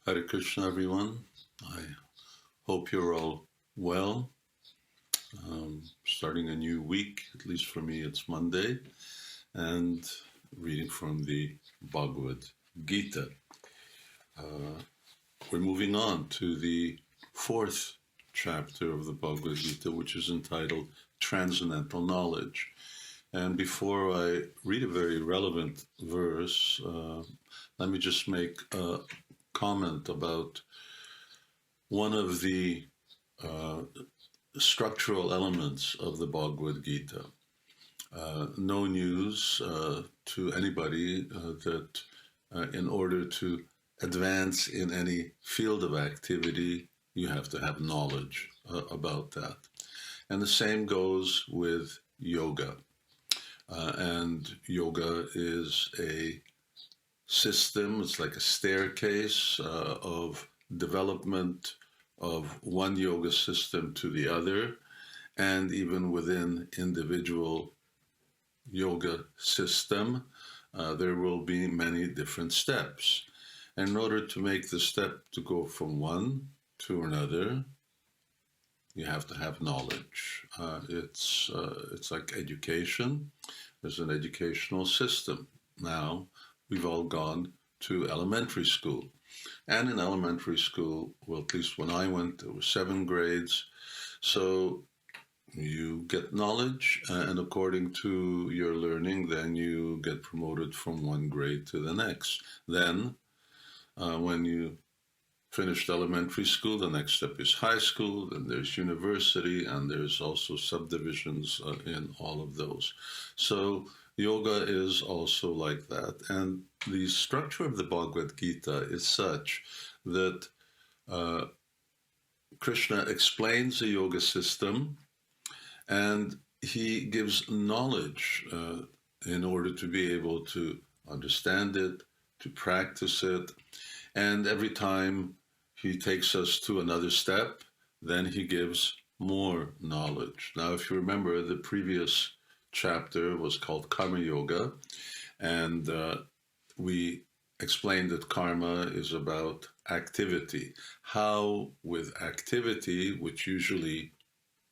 Hare Krishna, everyone. I hope you're all well. Starting a new week, at least for me, it's Monday, and reading from the Bhagavad Gita. We're moving on to the fourth chapter of the Bhagavad Gita, which is entitled Transcendental Knowledge. And before I read a very relevant verse, let me just make a comment about one of the structural elements of the Bhagavad Gita. No news to anybody that in order to advance in any field of activity, you have to have knowledge about that. And the same goes with yoga. And yoga is a system, it's like a staircase of development of one yoga system to the other, and even within individual yoga system, there will be many different steps. And in order to make the step to go from one to another, you have to have knowledge. It's like education. There's an educational system. Now, we've all gone to elementary school. And in elementary school, well, at least when I went, there were 7 grades. So you get knowledge, and according to your learning, then you get promoted from one grade to the next. Then, when you finished elementary school, the next step is high school, then there's university, and there's also subdivisions in all of those. So yoga is also like that. And the structure of the Bhagavad Gita is such that Krishna explains the yoga system, and he gives knowledge in order to be able to understand it, to practice it. And every time he takes us to another step, then he gives more knowledge. Now, if you remember, the previous chapter was called Karma Yoga, and we explained that karma is about activity. How with activity, which usually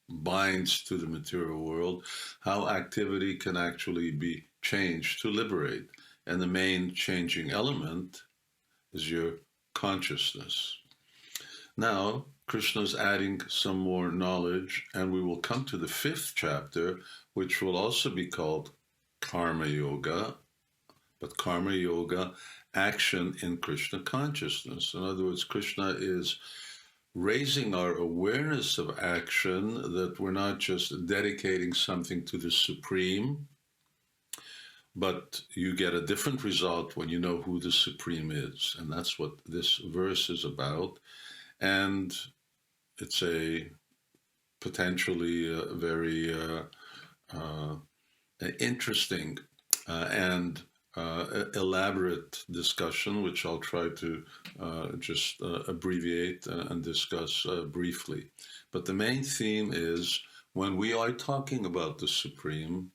binds to the material world, how activity can actually be changed to liberate. And the main changing element is your consciousness. Now, Krishna is adding some more knowledge, and we will come to the 5th chapter, which will also be called Karma Yoga, but Karma Yoga, action in Krishna consciousness. In other words, Krishna is raising our awareness of action, that we're not just dedicating something to the Supreme, but you get a different result when you know who the Supreme is. And that's what this verse is about. And it's a potentially very interesting and elaborate discussion, which I'll try to just abbreviate and discuss briefly. But the main theme is, when we are talking about the Supreme,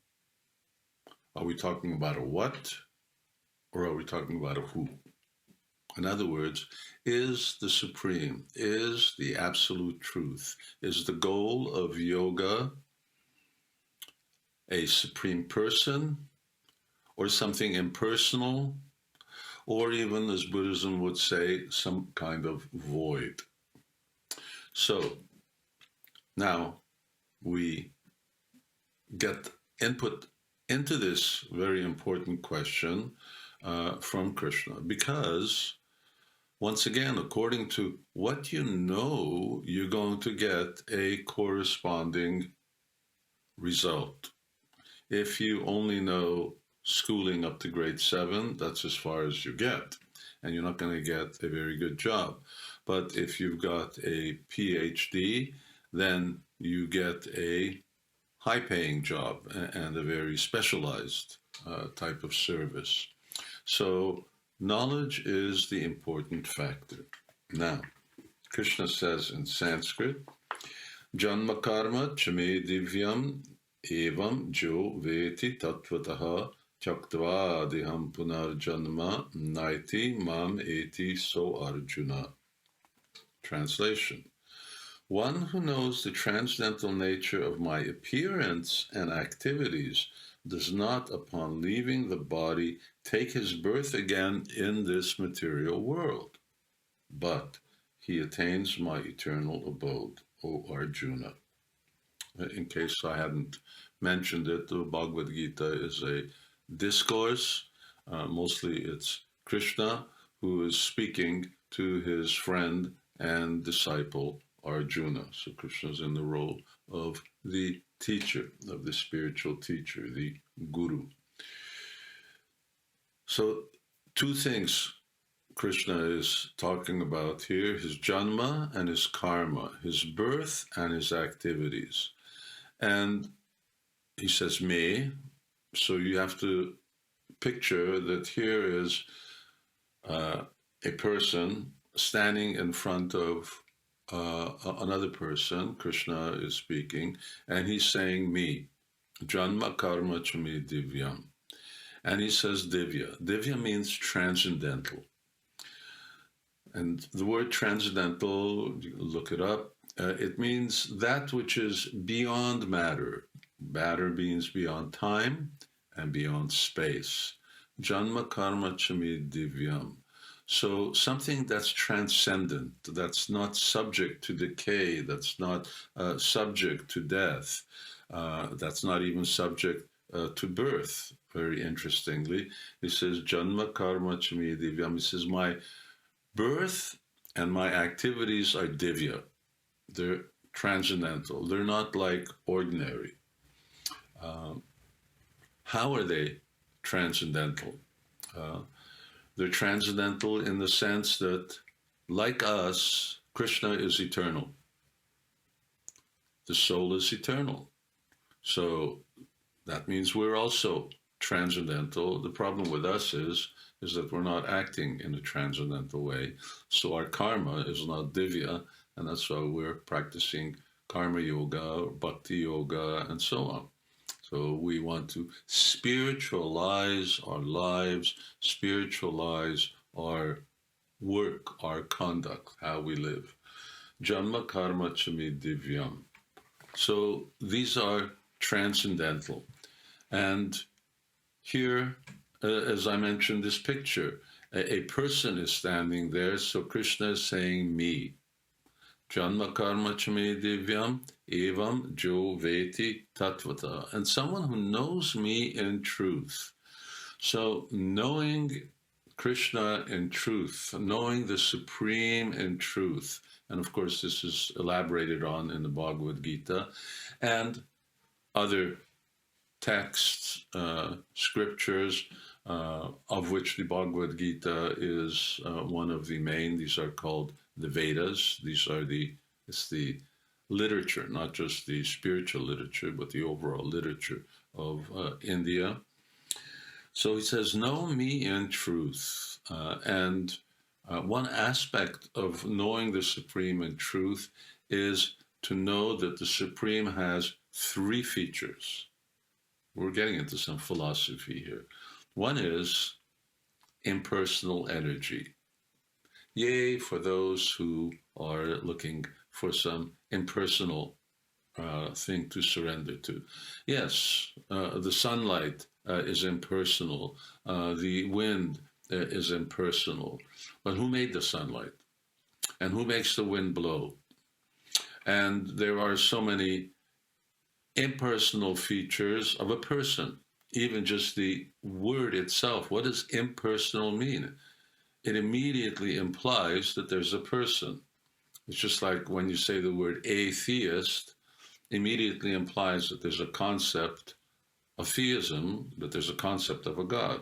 are we talking about a what, or are we talking about a who? In other words, is the Supreme, is the absolute truth, is the goal of yoga a supreme person, or something impersonal, or even, as Buddhism would say, some kind of void? So now we get input into this very important question from Krishna, because once again, according to what you know, you're going to get a corresponding result. If you only know schooling up to grade 7, that's as far as you get, and you're not going to get a very good job. But if you've got a PhD, then you get a high-paying job and a very specialized type of service. So knowledge is the important factor. Now, Krishna says in Sanskrit, Janma karma chame divyam evam jo veti tattvataha Tyaktva deham punar janma naiti mam eti so Arjuna. Translation. One who knows the transcendental nature of my appearance and activities does not, upon leaving the body, take his birth again in this material world, but he attains my eternal abode, O Arjuna. In case I hadn't mentioned it, the Bhagavad Gita is a discourse. Mostly it's Krishna who is speaking to his friend and disciple Arjuna. So Krishna is in the role of the teacher, of the spiritual teacher, the guru. So two things Krishna is talking about here, his janma and his karma, his birth and his activities. And he says, me. So you have to picture that here is a person standing in front of another person. Krishna is speaking, and he's saying, me. Janma karma chami divyam. And he says divya. Divya means transcendental. And the word transcendental, you look it up, it means that which is beyond matter. Matter means beyond time and beyond space. Janma karma chami divyam. So something that's transcendent, that's not subject to decay, that's not subject to death, that's not even subject to birth. Very interestingly, he says, Janma karma chami divyam. He says, my birth and my activities are divya. They're transcendental. They're not like ordinary. How are they transcendental? They're transcendental in the sense that, like us, Krishna is eternal. The soul is eternal. So that means we're also transcendental. The problem with us is that we're not acting in a transcendental way. So our karma is not divya, and that's why we're practicing karma yoga, bhakti yoga, and so on. So we want to spiritualize our lives, spiritualize our work, our conduct, how we live. Janma karma chami divyam. So these are transcendental. And here, as I mentioned, this picture, a person is standing there, so Krishna is saying, me. Janma karma chame divyam evam jo veti tatvata. And someone who knows me in truth. So knowing Krishna in truth, knowing the Supreme in truth, and of course this is elaborated on in the Bhagavad Gita, and other texts, scriptures, of which the Bhagavad Gita is one of the main. These are called the Vedas. It's the literature, not just the spiritual literature, but the overall literature of India. So he says, know me in truth. And one aspect of knowing the Supreme in truth is to know that the Supreme has three features. We're getting into some philosophy here. One is impersonal energy. Yay for those who are looking for some impersonal thing to surrender to. Yes, the sunlight is impersonal. The wind is impersonal. But who made the sunlight? And who makes the wind blow? And there are so many impersonal features of a person. Even just the word itself. What does impersonal mean? It immediately implies that there's a person. It's just like when you say the word atheist, immediately implies that there's a concept of theism, that there's a concept of a God.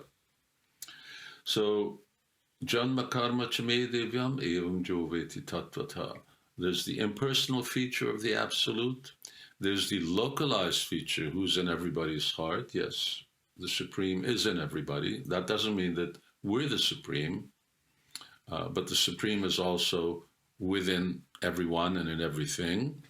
So, janma karma chame devyam evam jo veti tatvata. There's the impersonal feature of the Absolute. There's the localized feature, who's in everybody's heart. Yes, the Supreme is in everybody. That doesn't mean that we're the Supreme, but the Supreme is also within everyone and in everything.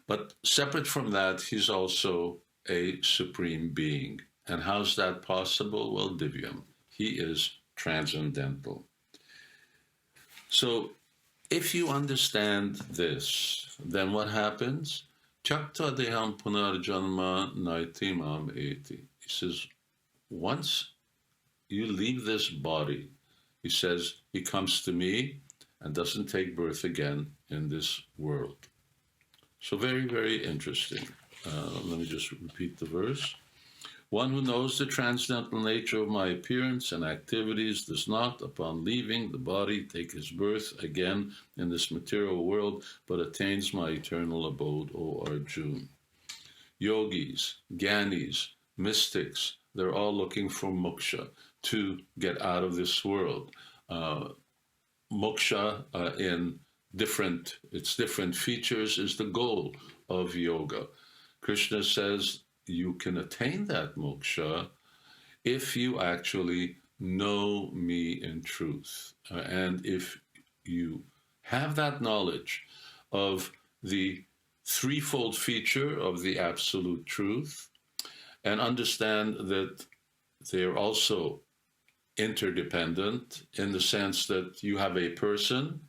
But separate from that, he's also a Supreme Being. And how's that possible? Well, Divyam, he is transcendental. So if you understand this, then what happens? Chakta deham punarjanma naitimam eti. He says, once you leave this body, he says, he comes to me and doesn't take birth again in this world. So very, very interesting. Let me just repeat the verse. One who knows the transcendental nature of my appearance and activities does not, upon leaving the body, take his birth again in this material world, but attains my eternal abode, O Arjuna. Yogis, Gyanis, mystics, they're all looking for moksha, to get out of this world. Moksha in its different features is the goal of yoga. Krishna says you can attain that moksha if you actually know me in truth. And if you have that knowledge of the threefold feature of the absolute truth and understand that they're also interdependent in the sense that you have a person,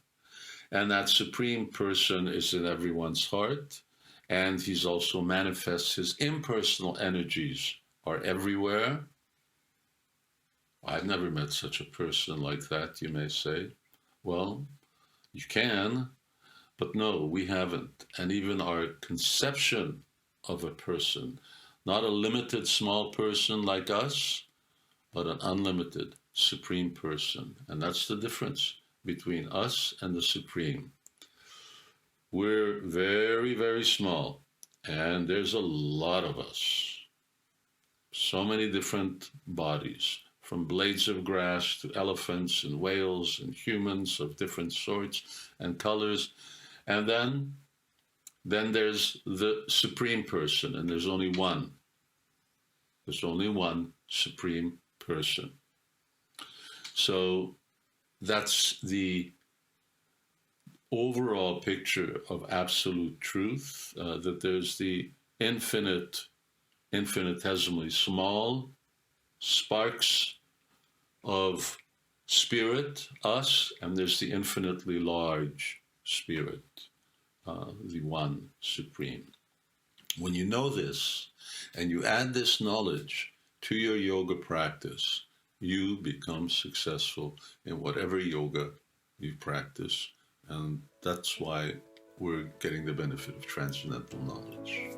and that supreme person is in everyone's heart, and he's also manifests, his impersonal energies are everywhere. I've never met such a person like that, you may say. Well, you can, but no, we haven't. And even our conception of a person, not a limited small person like us, but an unlimited supreme person. And that's the difference between us and the supreme. We're very, very small, and there's a lot of us. So many different bodies, from blades of grass to elephants and whales and humans of different sorts and colors. And then there's the supreme person, and there's only one. There's only one supreme person. So that's the overall picture of absolute truth, that there's the infinitesimally small sparks of spirit, us, and there's the infinitely large spirit, the one supreme. When you know this, and you add this knowledge to your yoga practice, you become successful in whatever yoga you practice. And that's why we're getting the benefit of transcendental knowledge.